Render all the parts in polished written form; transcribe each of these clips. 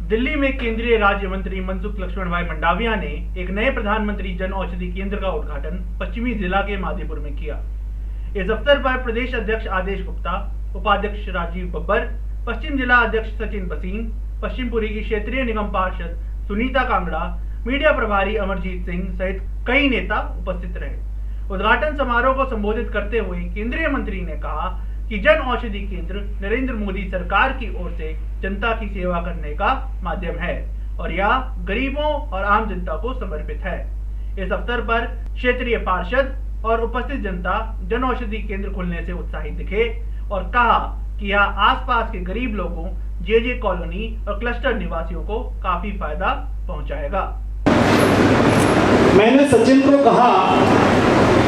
दिल्ली में केंद्रीय राज्य मंत्री मनसुख लक्ष्मण भाई मंडाविया ने एक नए प्रधानमंत्री जन औषधि केंद्र का उद्घाटन पश्चिमी जिला के माधीपुर में किया। इस अवसर पर प्रदेश अध्यक्ष आदेश गुप्ता, उपाध्यक्ष राजीव बब्बर, पश्चिम जिला अध्यक्ष सचिन बसीन, पश्चिमपुरी की क्षेत्रीय निगम पार्षद सुनीता कांगड़ा, मीडिया प्रभारी अमरजीत सिंह सहित कई नेता उपस्थित रहे। उद्घाटन समारोह को संबोधित करते हुए केंद्रीय मंत्री ने कहा कि जन औषधि केंद्र नरेंद्र मोदी सरकार की ओर से जनता की सेवा करने का माध्यम है और यह गरीबों और आम जनता को समर्पित है। इस अवसर पर क्षेत्रीय पार्षद और उपस्थित जनता जन औषधि केंद्र खुलने से उत्साहित दिखे और कहा कि यह आसपास के गरीब लोगों, जे कॉलोनी और क्लस्टर निवासियों को काफी फायदा पहुंचाएगा। मैंने सचिन को कहा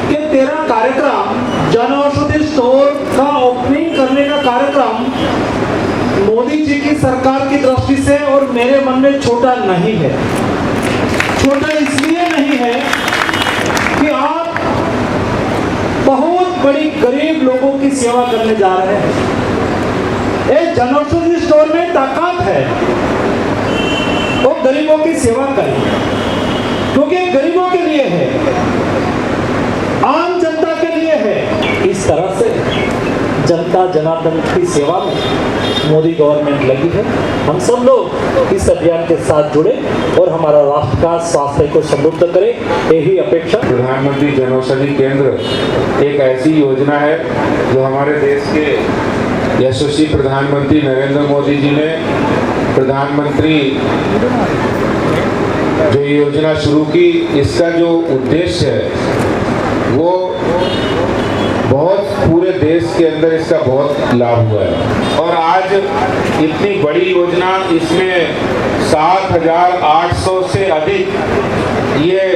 कि तेरा कार्यक्रम जन औषधि स्टोर का ओपनिंग करने का कार्यक्रम मोदी जी की सरकार की दृष्टि से और मेरे मन में छोटा नहीं है। छोटा इसलिए नहीं है कि आप बहुत बड़ी गरीब लोगों की सेवा करने जा रहे हैं। एक जन औषधि स्टोर में ताकत है, वो गरीबों की सेवा करें, क्योंकि गरीबों के लिए है, आम जनता के लिए है। इस तरह से जनता जनार्दन की सेवा में मोदी गवर्नमेंट लगी है। हम सब लोग इस अभियान के साथ जुड़े और हमारा राष्ट्र का स्वास्थ्य को समृद्ध करें, यही अपेक्षा। प्रधानमंत्री जन औषधि केंद्र एक ऐसी योजना है जो हमारे देश के यशस्वी प्रधानमंत्री नरेंद्र मोदी जी ने प्रधानमंत्री जो योजना शुरू की, इसका जो उद्देश्य है वो बहुत पूरे देश के अंदर इसका बहुत लाभ हुआ है और आज इतनी बड़ी योजना, इसमें 7,800 से अधिक ये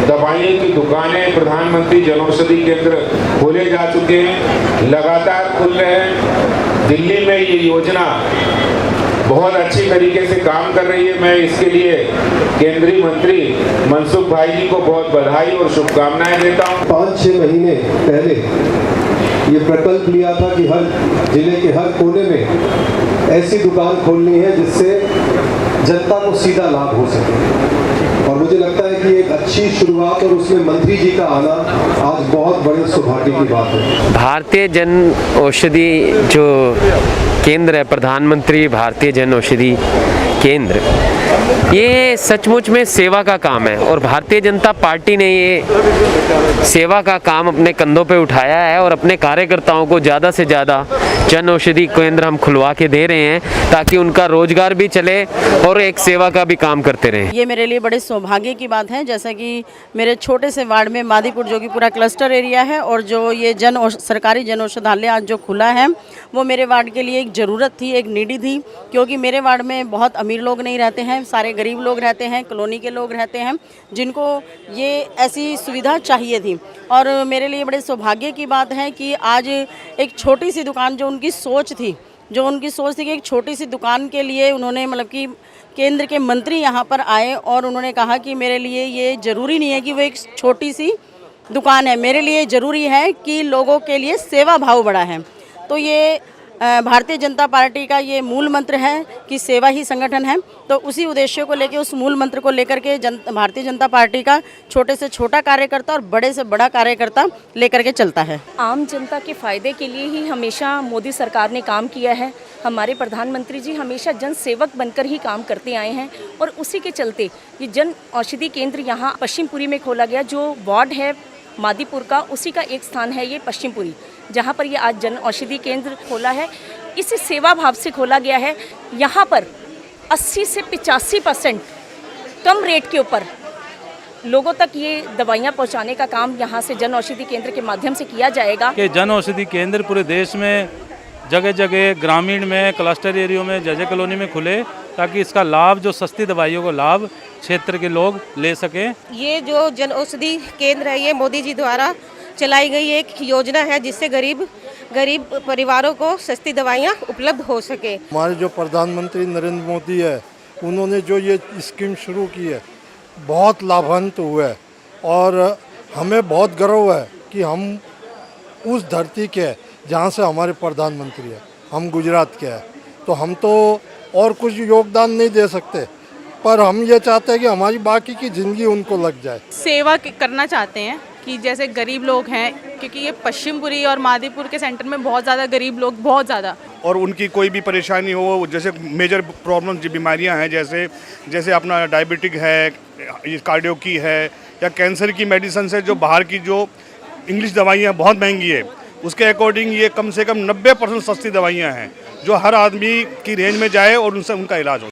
दवाइयों की दुकानें प्रधानमंत्री जन औषधि केंद्र खोले जा चुके हैं, लगातार खुल रहे हैं। दिल्ली में ये योजना बहुत अच्छी तरीके से काम कर रही है। मैं इसके लिए केंद्रीय मंत्री मनसुख भाई जी को बहुत बधाई और शुभकामनाएं देता हूं। 5-6 महीने पहले ये प्रकल्प लिया था कि हर जिले के हर कोने में ऐसी दुकान खोलनी है जिससे जनता को सीधा लाभ हो सके, और मुझे लगता है कि एक अच्छी शुरुआत और उसमें मंत्री जी का आना आज बहुत बड़े सौभाग्य की बात है। भारतीय जन औषधि जो केंद्र है, प्रधानमंत्री भारतीय जन औषधि केंद्र, ये सचमुच में सेवा का काम है और भारतीय जनता पार्टी ने ये सेवा का काम अपने कंधों पे उठाया है और अपने कार्यकर्ताओं को ज़्यादा से ज़्यादा जन औषधि केंद्र हम खुलवा के दे रहे हैं ताकि उनका रोजगार भी चले और एक सेवा का भी काम करते रहें। ये मेरे लिए बड़े सौभाग्य की बात है, जैसा कि मेरे छोटे से वार्ड में माधीपुर जो कि पूरा क्लस्टर एरिया है और जो ये सरकारी जन औषधालय आज जो खुला है वो मेरे वार्ड के लिए एक ज़रूरत थी, एक नीडी थी, क्योंकि मेरे वार्ड में बहुत अमीर लोग नहीं रहते हैं, सारे गरीब लोग रहते हैं, कॉलोनी के लोग रहते हैं, जिनको ये ऐसी सुविधा चाहिए थी। और मेरे लिए बड़े सौभाग्य की बात है कि आज एक छोटी सी दुकान, जो उनकी सोच थी कि एक छोटी सी दुकान के लिए उन्होंने मतलब कि केंद्र के मंत्री यहाँ पर आए और उन्होंने कहा कि मेरे लिए ये ज़रूरी नहीं है कि वो एक छोटी सी दुकान है, मेरे लिए ज़रूरी है कि लोगों के लिए सेवा भाव बड़ा है। तो ये भारतीय जनता पार्टी का ये मूल मंत्र है कि सेवा ही संगठन है। तो उसी उद्देश्य को लेकर, उस मूल मंत्र को लेकर के भारतीय जनता पार्टी का छोटे से छोटा कार्यकर्ता और बड़े से बड़ा कार्यकर्ता लेकर के चलता है। आम जनता के फायदे के लिए ही हमेशा मोदी सरकार ने काम किया है। हमारे प्रधानमंत्री जी हमेशा जन सेवक बनकर ही काम करते आए हैं और उसी के चलते ये जन औषधि केंद्र यहाँ पश्चिमपुरी में खोला गया। जो वार्ड है माधीपुर का, उसी का एक स्थान है ये पश्चिमपुरी, जहाँ पर ये आज जन औषधि केंद्र खोला है। इसे सेवा भाव से खोला गया है। यहाँ पर 80 से 85% कम रेट के ऊपर लोगों तक ये दवाइयाँ पहुँचाने का काम यहाँ से जन औषधि केंद्र के माध्यम से किया जाएगा। कि जन औषधि केंद्र पूरे देश में जगह जगह, ग्रामीण में, क्लस्टर एरियो में, जे कॉलोनी में खुले, ताकि इसका लाभ, जो सस्ती दवाइयों को लाभ क्षेत्र के लोग ले सकें। ये जो जन औषधि केंद्र है, ये मोदी जी द्वारा चलाई गई एक योजना है जिससे गरीब परिवारों को सस्ती दवाइयाँ उपलब्ध हो सके। हमारे जो प्रधानमंत्री नरेंद्र मोदी है, उन्होंने जो ये स्कीम शुरू की है बहुत लाभान्वित हुए है और हमें बहुत गर्व है कि हम उस धरती के जहाँ से हमारे प्रधानमंत्री है, हम गुजरात के हैं। तो हम तो और कुछ योगदान नहीं दे सकते, पर हम ये चाहते हैं कि हमारी बाकी की ज़िंदगी उनको लग जाए। सेवा करना चाहते हैं कि जैसे गरीब लोग हैं, क्योंकि ये पश्चिमपुरी और मादीपुर के सेंटर में बहुत ज़्यादा गरीब लोग, बहुत ज़्यादा, और उनकी कोई भी परेशानी हो, जैसे मेजर प्रॉब्लम जो बीमारियां हैं, जैसे अपना डायबिटिक है, कार्डियो की है, या कैंसर की मेडिसिन है, जो बाहर की जो इंग्लिश दवाइयाँ बहुत महंगी है, उसके अकॉर्डिंग ये कम से कम 90% सस्ती दवाइयाँ हैं जो हर आदमी की रेंज में जाए और उनसे उनका इलाज हो।